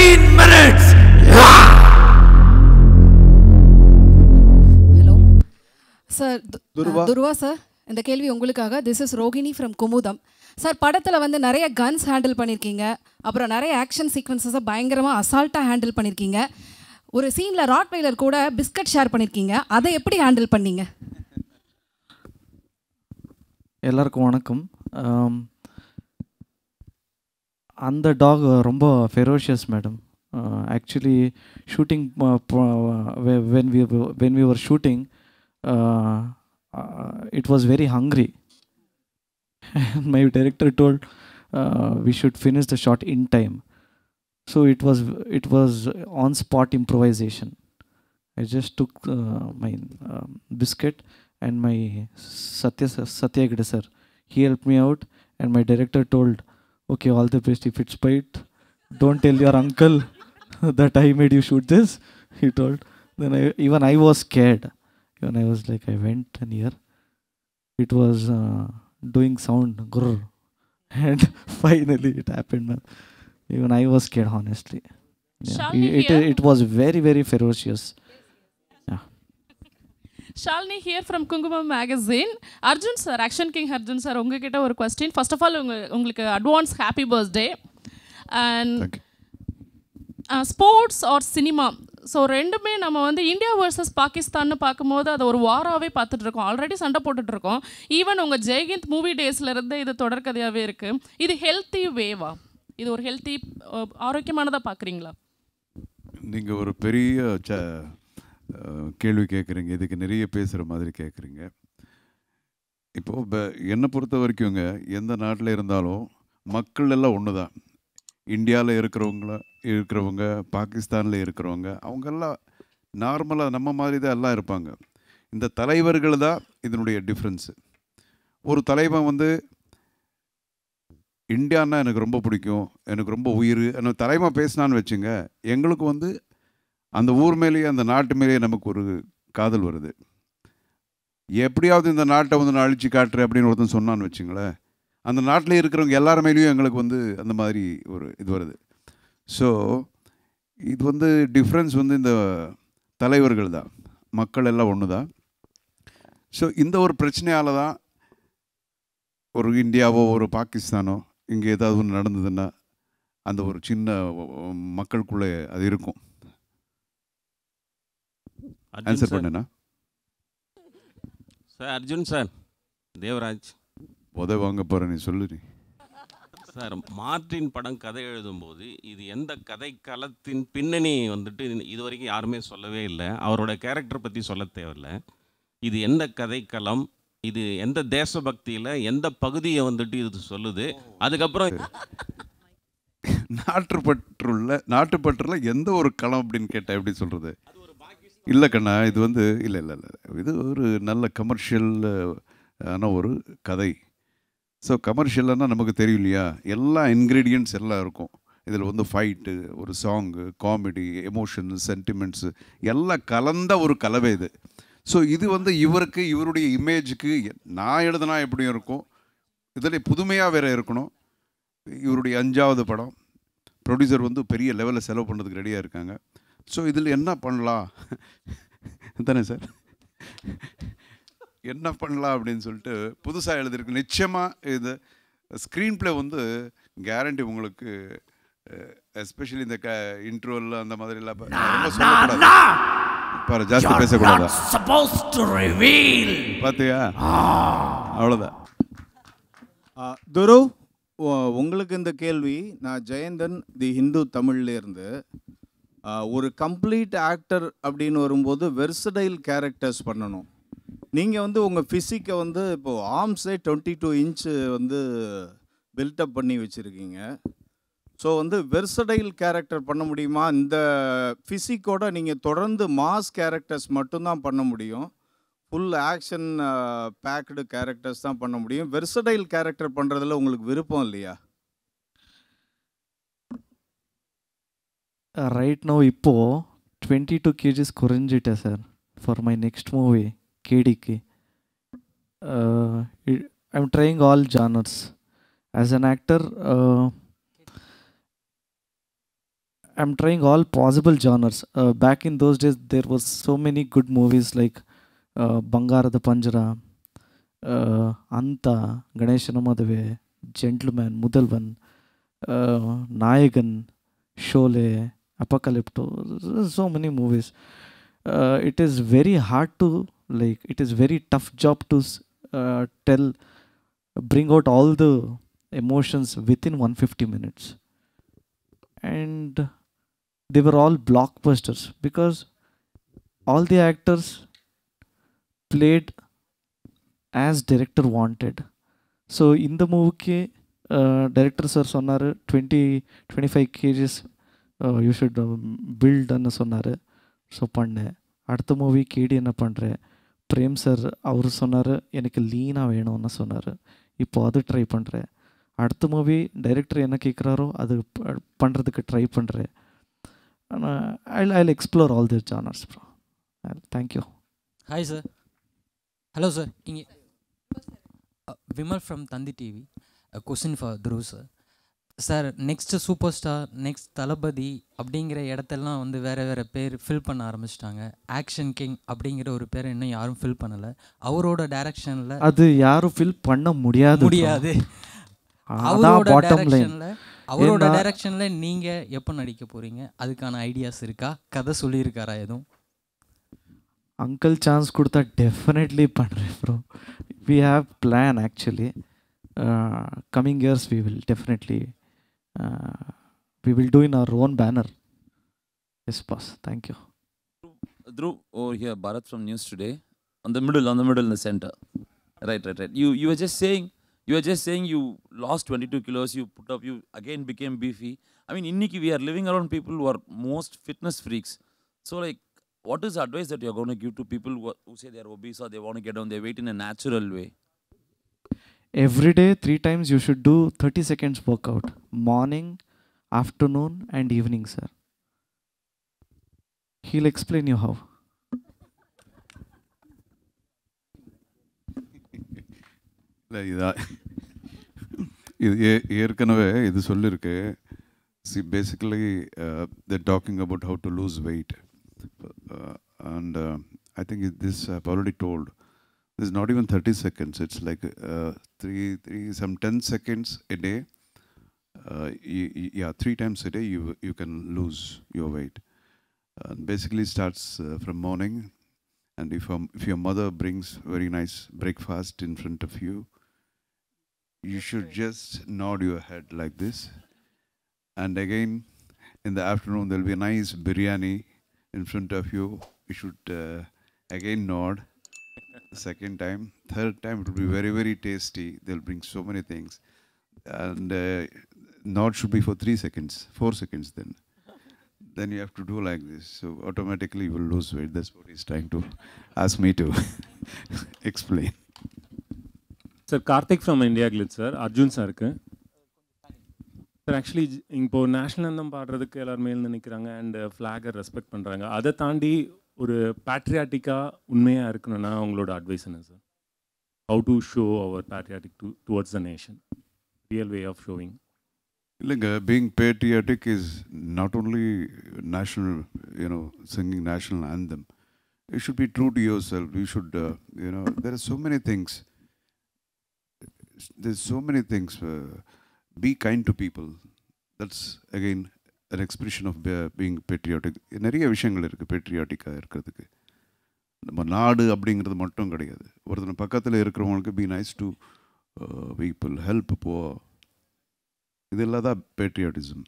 15 minutes. Hello. Sir, Durva sir, இந்த கேள்வி உங்களுக்காக. This is Rohini from Kumudam. Sir படத்தில் வந்து நிறைய கன்ஸ் ஹேண்டில் பண்ணியிருக்கீங்க, அப்புறம் நிறைய ஆக்ஷன் சீக்வன்சஸை பயங்கரமாக அசால்ட்டாக ஹேண்டில் பண்ணியிருக்கீங்க. ஒரு சீனில் ராட்வைலர் கூட பிஸ்கட் ஷேர் பண்ணியிருக்கீங்க, அதை எப்படி ஹேண்டில் பண்ணீங்க? எல்லாருக்கும் வணக்கம். அந்த டாக் ரொம்ப ferocious madam. Actually shooting when we were shooting, it was very hungry. And my director told we should finish the shot in time. So it was on spot improvisation. I just took my biscuit and my Satyagada sir, he helped me out, and my director told, okay, all the best. If it's bite, don't tell your uncle that I made you shoot this, he told. Then I was scared. Even I was like, I went near. It was doing sound, grrr. And finally it happened, man. Even I was scared, honestly. Yeah. It was very, very ferocious. Yeah. Shalini here from Kungumam magazine. Arjun sir, Action King Arjun sir, உங்ககிட்ட ஒரு question. First of all, உங்களுக்கு advance happy birthday. And sports or cinema, so ரெண்டுமே நம்ம வந்து India versus பாகிஸ்தான்னு பார்க்கும்போது அதை ஒரு வாராகவே பார்த்துட்ருக்கோம். ஆல்ரெடி சண்டை போட்டுட்ருக்கோம். ஈவன் உங்கள் ஜெய்ஹிந்த் மூவி டேஸ்லேருந்து இது தொடர்கதையாகவே இருக்குது. இது ஹெல்த்தி வேவா? இது ஒரு ஹெல்த்தி ஆரோக்கியமானதாக பார்க்குறீங்களா? நீங்கள் ஒரு பெரிய கேள்வி கேட்குறீங்க, இதுக்கு நிறைய பேசுகிற மாதிரி கேட்குறீங்க. இப்போது என்னை பொறுத்த வரைக்குங்க, எந்த நாட்டில் இருந்தாலும் மக்கள் எல்லாம் ஒன்று தான். இந்தியாவில் இருக்கிறவங்க பாகிஸ்தானில் இருக்கிறவங்க அவங்கெல்லாம் நார்மலாக நம்ம மாதிரி தான் எல்லாம் இருப்பாங்க. இந்த தலைவர்கள் தான் இதனுடைய டிஃப்ரென்ஸு. ஒரு தலைவன் வந்து இந்தியான்னா எனக்கு ரொம்ப பிடிக்கும், எனக்கு ரொம்ப உயிர், என்ன தலைவன் பேசினான்னு வச்சுங்க, எங்களுக்கு வந்து அந்த ஊர் மேலேயே அந்த நாட்டு மேலேயே நமக்கு ஒரு காதல் வருது. எப்படியாவது இந்த நாட்டை வந்து நான் அழிச்சு காட்டுறேன் அப்படின்னு ஒருத்தன் சொன்னான்னு வச்சுங்களேன், அந்த நாட்டில் இருக்கிறவங்க எல்லார் மேலேயும் எங்களுக்கு வந்து அந்த மாதிரி ஒரு இது வருது. ஸோ இது வந்து டிஃப்ரென்ஸ் வந்து இந்த தலைவர்கள் தான், மக்கள் எல்லாம் ஒன்று தான். ஸோ இந்த ஒரு பிரச்சனையால் தான் ஒரு இந்தியாவோ ஒரு பாகிஸ்தானோ இங்கே ஏதாவது ஒன்று நடந்ததுன்னா அந்த ஒரு சின்ன மக்களுக்குள்ளே அது இருக்கும். ஆன்சர் பண்ணேன்னா சார் அர்ஜுன் சார், தேவராஜ் உதவி வாங்க போகிறேன், நீ சொல்லு. நீ சார், மார்ட்டின் படம் கதை எழுதும்போது இது எந்த கதை களத்தின் பின்னணி வந்துட்டு இது வரைக்கும் யாருமே சொல்லவே இல்லை. அவரோட கேரக்டர் பற்றி சொல்ல தேவையில்லை. இது எந்த கதைக்களம், இது எந்த தேசபக்தியில் எந்த பகுதியை வந்துட்டு இது சொல்லுது. அதுக்கப்புறம் நாட்டுப்பற்றுல எந்த ஒரு களம் அப்படின்னு கேட்டால் எப்படி சொல்கிறது? இல்லை கண்ணா, இது வந்து இல்லை, இது ஒரு நல்ல கமர்ஷியல் ஆன ஒரு கதை. ஸோ கமர்ஷியல்னால் நமக்கு தெரியும் இல்லையா, எல்லா இன்க்ரீடியன்ட்ஸ் எல்லாம் இருக்கும் இதில். வந்து ஃபைட்டு, ஒரு சாங்கு, காமெடி, எமோஷன்ஸ், சென்டிமெண்ட்ஸு எல்லாம் கலந்த ஒரு கலவை இது. ஸோ இது வந்து இவருக்கு, இவருடைய இமேஜுக்கு நான் எழுதுனா எப்படியும் இருக்கும், இதில் புதுமையாக வேறு இருக்கணும். இவருடைய 5வது படம், ப்ரொடியூசர் வந்து பெரிய லெவலில் செலவு பண்ணுறதுக்கு ரெடியாக இருக்காங்க. ஸோ இதில் என்ன பண்ணலாம் தானே சார், என்ன பண்ணலாம் அப்படின்னு சொல்லிட்டு புதுசாக எழுதியிருக்கு. நிச்சயமாக இது ஸ்க்ரீன் ப்ளே வந்து கேரண்டி உங்களுக்கு, எஸ்பெஷலி இந்த இன்ட்ரோவில் அந்த மாதிரி எல்லாம் ரொம்ப சொல்லக்கூடாது. பாரு, ஜாஸ்தி பேசக்கூடாதா? பார்த்தியா, அவ்வளோதான். துரு, உங்களுக்கு இந்த கேள்வி. நான் ஜெயந்தன், தி ஹிந்து தமிழ்லேருந்து. ஒரு கம்ப்ளீட் ஆக்டர் அப்படின்னு வரும்போது வெர்சடைல் கேரக்டர்ஸ் பண்ணணும். நீங்கள் வந்து உங்கள் ஃபிசிக்கை வந்து இப்போது ஆர்ம்ஸே 22 இன்ச்சு வந்து பில்டப் பண்ணி வச்சுருக்கீங்க. ஸோ வந்து வெர்சடைல் கேரக்டர் பண்ண முடியுமா? இந்த ஃபிசிக்கோட நீங்கள் தொடர்ந்து மாஸ் கேரக்டர்ஸ் மட்டும்தான் பண்ண முடியும், ஃபுல் ஆக்ஷன் பேக்டு கேரக்டர்ஸ் தான் பண்ண முடியும். வெர்சடைல் கேரக்டர் பண்ணுறதுல உங்களுக்கு விருப்பம் இல்லையா? ரைட் நோ இப்போது 22 kgs குறைஞ்சிட்டேன் sir for my next movie கேடிக்கு. I'm trying all genres. As an actor, I'm trying all possible genres. Back in those days, there was so many good movies like Bangarada Panjara, Anta, Ganeshana Madave, Gentleman, Mudalvan, Nayagan, Sholay, Apocalypto. So many movies. It is very hard to, like, it is very tough job to bring out all the emotions within 150 minutes. And they were all blockbusters because all the actors played as director wanted. So in the movie, director sir சொன்னாரு 20-25 kgs you should build ன்னு சொன்னாரு. So பண்ணேன். அடுத்த movie கேடி என்ன பண்ணுறேன், frame sir அவர் சொன்னார் எனக்கு லீனாக வேணும்னு சொன்னார். இப்போ அது ட்ரை பண்ணுறேன். அடுத்த மூவி டைரக்டர் என்ன கேட்குறாரோ அது பண்ணுறதுக்கு ட்ரை பண்ணுறேன். ஆனால் I'll explore all the genres, bro. Thank you. Hi, sir. Hello, sir. Vimal from Tandi TV. A question for Dhruv, sir. Sir next super star, next Thalapathy அப்படிங்கிற இடத்தெல்லாம் வந்து வேறு வேறு பேர் ஃபில் பண்ண ஆரம்பிச்சிட்டாங்க. ஆக்ஷன் கிங் அப்படிங்கிற ஒரு பேரை இன்னும் யாரும் ஃபில் பண்ணலை. அவரோட டைரக்ஷனில் அது யாரும் ஃபில் பண்ண முடியாது. அவரோட டைரக்ஷனில் நீங்கள் எப்போ நடிக்க போகிறீங்க, அதுக்கான ஐடியாஸ் இருக்கா, கதை சொல்லியிருக்காரா எதுவும்? அங்கிள் சான்ஸ் கொடுத்தா டெஃபினெட்லி பண்ணுறேன் bro. We have plan actually. Coming years we will definitely we will do in our own banner. Yes, boss. Thank you. Dhruv, over here, Bharat from News Today. On the middle, in the center. Right. You were just saying you lost 22 kilos, you put up, you again became beefy. I mean, inniki we are living around people who are most fitness freaks. So, like, what is the advice that you are going to give to people who say they are obese or they want to get down their weight in a natural way? Every day, 3 times you should do 30 seconds workout. Morning, afternoon and evening, sir. He'll explain you how. ஏற்கனவே இது சொல்லிருக்கு. See, basically they're talking about how to lose weight. And I think this I've already told. This is not even 30 seconds. It's like 10 seconds a day. 3 times a day you can lose your weight. Basically starts from morning. And if your mother brings very nice breakfast in front of you, you should just nod your head like this. And again, in the afternoon, there will be a nice biryani in front of you. You should again nod. Second time, third time, it will be very, very tasty. They'll bring so many things. And nod should be for 3 seconds, 4 seconds then. Then you have to do like this. So automatically you will lose weight. That's what he's trying to ask me to explain. Sir, Karthik from India Glitz, sir. Arjun sir. Sir, actually, இப்போ national அந்தம் பாடுறதுக்கு எல்லாருமே நினைக்கிறாங்க and ஃப்ளாகை respect பண்ணுறாங்க. அதை தாண்டி ஒரு பேட்ரியாட்டிக்காக உண்மையாக இருக்கணும்னா உங்களோட அட்வைஸ் என்ன sir? How to show our patriotic towards the nation, real way of showing? இல்லைங்க, being patriotic is not only national, singing national anthem. You should be true to yourself. You should, there are so many things. There's so many things. Be kind to people. That's, again, an expression of being patriotic. நிறைய விஷயங்கள் இருக்குது பேட்ரியாட்டிக்காக இருக்கிறதுக்கு. நம்ம நாடு அப்படிங்கிறது மட்டும் கிடையாது. ஒருத்தனை பக்கத்தில் இருக்கிறவங்களுக்கு be nice to people, help போ, இதெல்லாம் தான் பேட்ரியாட்டிசம்.